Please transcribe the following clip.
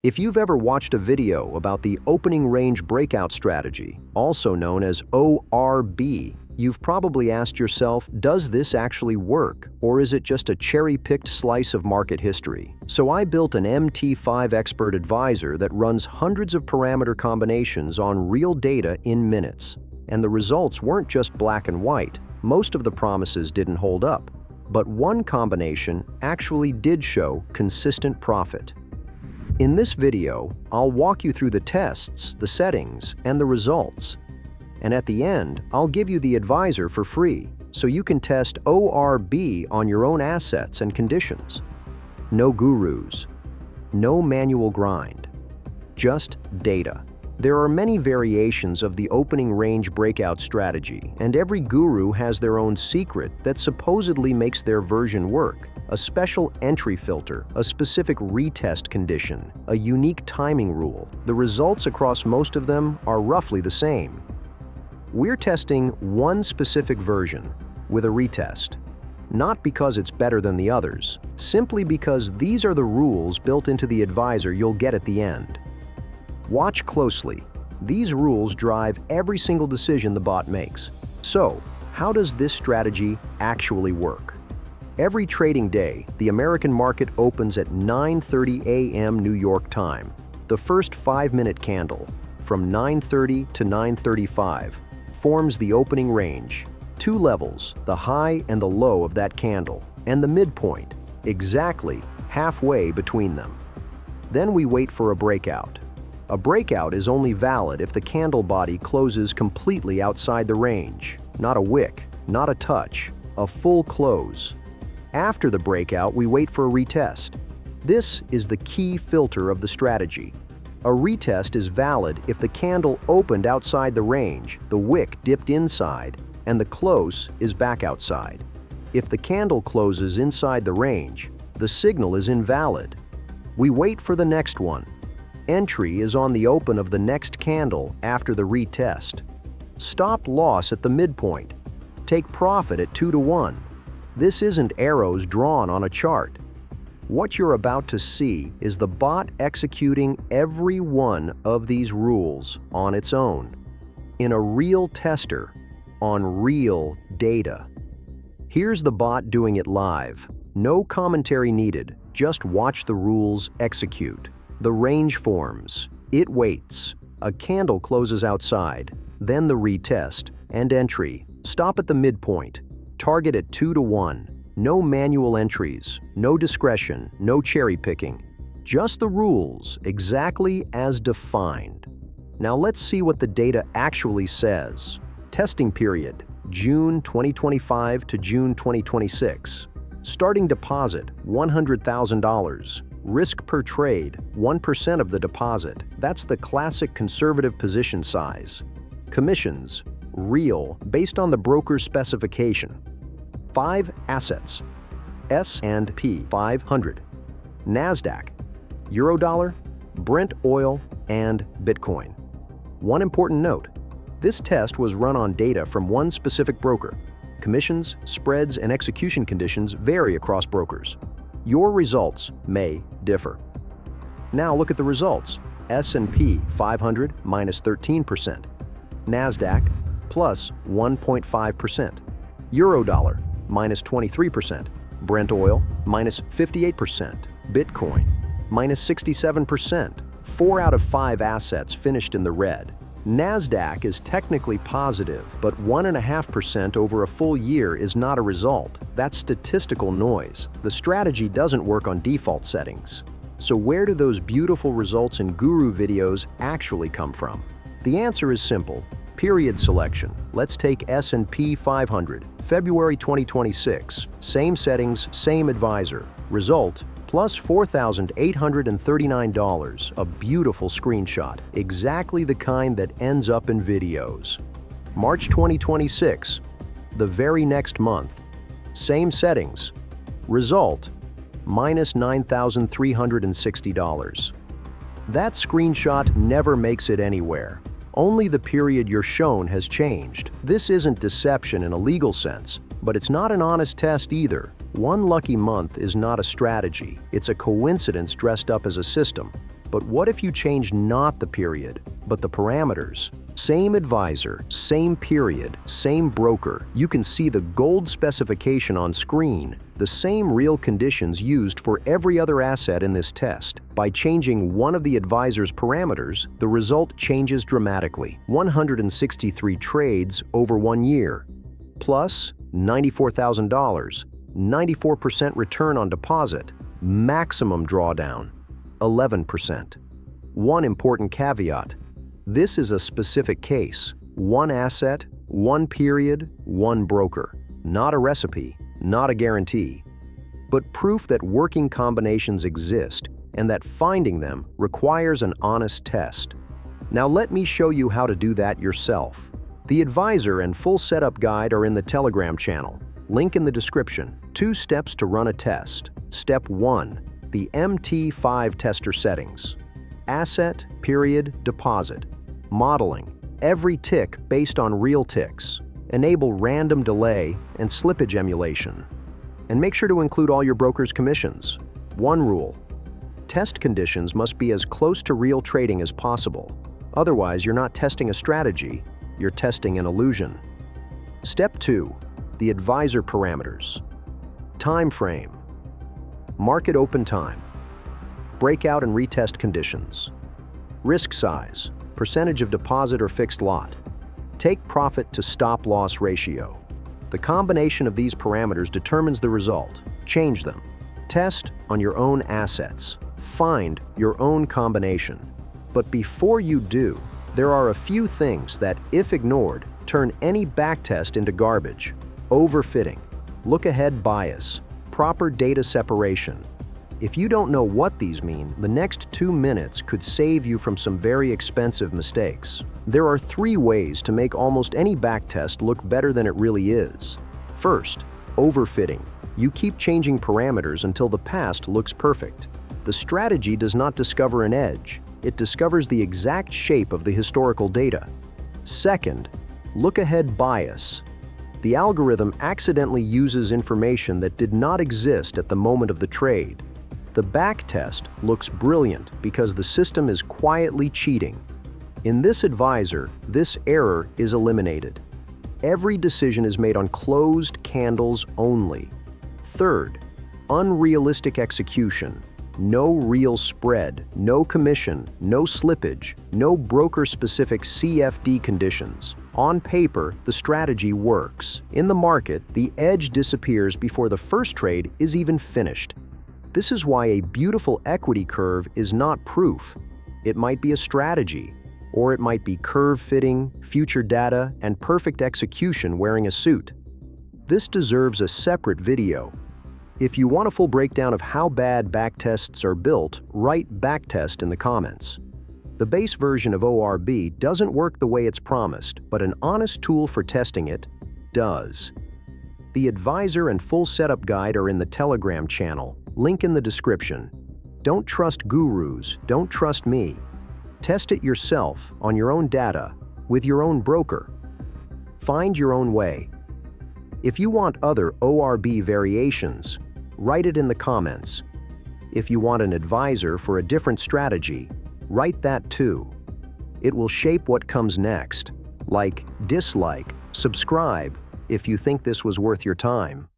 If you've ever watched a video about the opening range breakout strategy, also known as ORB, you've probably asked yourself, does this actually work, or is it just a cherry-picked slice of market history? So I built an MT5 expert advisor that runs hundreds of parameter combinations on real data in minutes. And the results weren't just black and white. Most of the promises didn't hold up. But one combination actually did show consistent profit. In this video, I'll walk you through the tests, the settings, and the results. And at the end, I'll give you the advisor for free, so you can test ORB on your own assets and conditions. No gurus, no manual grind, just data. There are many variations of the opening range breakout strategy, and every guru has their own secret that supposedly makes their version work. A special entry filter, a specific retest condition, a unique timing rule. The results across most of them are roughly the same. We're testing one specific version with a retest, not because it's better than the others, simply because these are the rules built into the advisor you'll get at the end. Watch closely. These rules drive every single decision the bot makes. So, how does this strategy actually work? Every trading day, the American market opens at 9:30 a.m. New York time. The first 5-minute candle, from 9:30 to 9:35, forms the opening range. Two levels, the high and the low of that candle, and the midpoint, exactly halfway between them. Then we wait for a breakout. A breakout is only valid if the candle body closes completely outside the range. Not a wick, not a touch, a full close. After the breakout, we wait for a retest. This is the key filter of the strategy. A retest is valid if the candle opened outside the range, the wick dipped inside, and the close is back outside. If the candle closes inside the range, the signal is invalid. We wait for the next one. Entry is on the open of the next candle after the retest. Stop loss at the midpoint. Take profit at 2-to-1. This isn't arrows drawn on a chart. What you're about to see is the bot executing every one of these rules on its own, in a real tester, on real data. Here's the bot doing it live. No commentary needed, just watch the rules execute. The range forms, it waits, a candle closes outside, then the retest, and entry. Stop at the midpoint. Target at 2-to-1. No manual entries, no discretion, no cherry picking. Just the rules, exactly as defined. Now let's see what the data actually says. Testing period, June 2025 to June 2026. Starting deposit, $100,000. Risk per trade, 1% of the deposit. That's the classic conservative position size. Commissions, real, based on the broker's specification. 5 assets, S&P 500, NASDAQ, Eurodollar, Brent oil, and Bitcoin. One important note, this test was run on data from one specific broker. Commissions, spreads, and execution conditions vary across brokers. Your results may differ. Now look at the results. S&P 500 minus 13%, NASDAQ plus 1.5%, Eurodollar minus 23%, Brent oil minus 58%, Bitcoin minus 67%. 4 out of 5 assets finished in the red. NASDAQ is technically positive, but 1.5% over a full year is not a result. That's statistical noise. The strategy doesn't work on default settings. So where do those beautiful results in guru videos actually come from? The answer is simple. Period selection. Let's take S&P 500, February 2026. Same settings, same advisor. Result, plus $4,839. A beautiful screenshot. Exactly the kind that ends up in videos. March 2026, the very next month. Same settings. Result, minus $9,360. That screenshot never makes it anywhere. Only the period you're shown has changed. This isn't deception in a legal sense, but it's not an honest test either. One lucky month is not a strategy. It's a coincidence dressed up as a system. But what if you change not the period, but the parameters? Same advisor, same period, same broker. You can see the gold specification on screen, the same real conditions used for every other asset in this test. By changing one of the advisor's parameters, the result changes dramatically. 163 trades over 1 year, plus $94,000, 94% return on deposit, maximum drawdown, 11%. One important caveat: this is a specific case. One asset, one period, one broker. Not a recipe, not a guarantee, but proof that working combinations exist and that finding them requires an honest test. Now let me show you how to do that yourself. The advisor and full setup guide are in the Telegram channel. Link in the description. 2 steps to run a test. Step 1. The MT5 tester settings. Asset, period, deposit. Modeling. Every tick based on real ticks. Enable random delay and slippage emulation. And make sure to include all your broker's commissions. 1 rule. Test conditions must be as close to real trading as possible. Otherwise, you're not testing a strategy, you're testing an illusion. Step 2. The advisor parameters. Time frame. Market open time. Breakout and retest conditions. Risk size. Percentage of deposit or fixed lot. Take profit to stop loss ratio. The combination of these parameters determines the result. Change them. Test on your own assets. Find your own combination. But before you do, there are a few things that, if ignored, turn any backtest into garbage. Overfitting, look-ahead bias, proper data separation. If you don't know what these mean, the next 2 minutes could save you from some very expensive mistakes. There are 3 ways to make almost any backtest look better than it really is. First, overfitting. You keep changing parameters until the past looks perfect. The strategy does not discover an edge. It discovers the exact shape of the historical data. Second, look-ahead bias. The algorithm accidentally uses information that did not exist at the moment of the trade. The backtest looks brilliant because the system is quietly cheating. In this advisor, this error is eliminated. Every decision is made on closed candles only. Third, unrealistic execution. No real spread, no commission, no slippage, no broker-specific CFD conditions. On paper, the strategy works. In the market, the edge disappears before the first trade is even finished. This is why a beautiful equity curve is not proof. It might be a strategy, or it might be curve fitting, future data, and perfect execution wearing a suit. This deserves a separate video. If you want a full breakdown of how bad backtests are built, write backtest in the comments. The base version of ORB doesn't work the way it's promised, but an honest tool for testing it does. The advisor and full setup guide are in the Telegram channel. Link in the description. Don't trust gurus, don't trust me. Test it yourself on your own data, with your own broker. Find your own way. If you want other ORB variations, write it in the comments. If you want an advisor for a different strategy, write that too. It will shape what comes next. Like, dislike, subscribe if you think this was worth your time.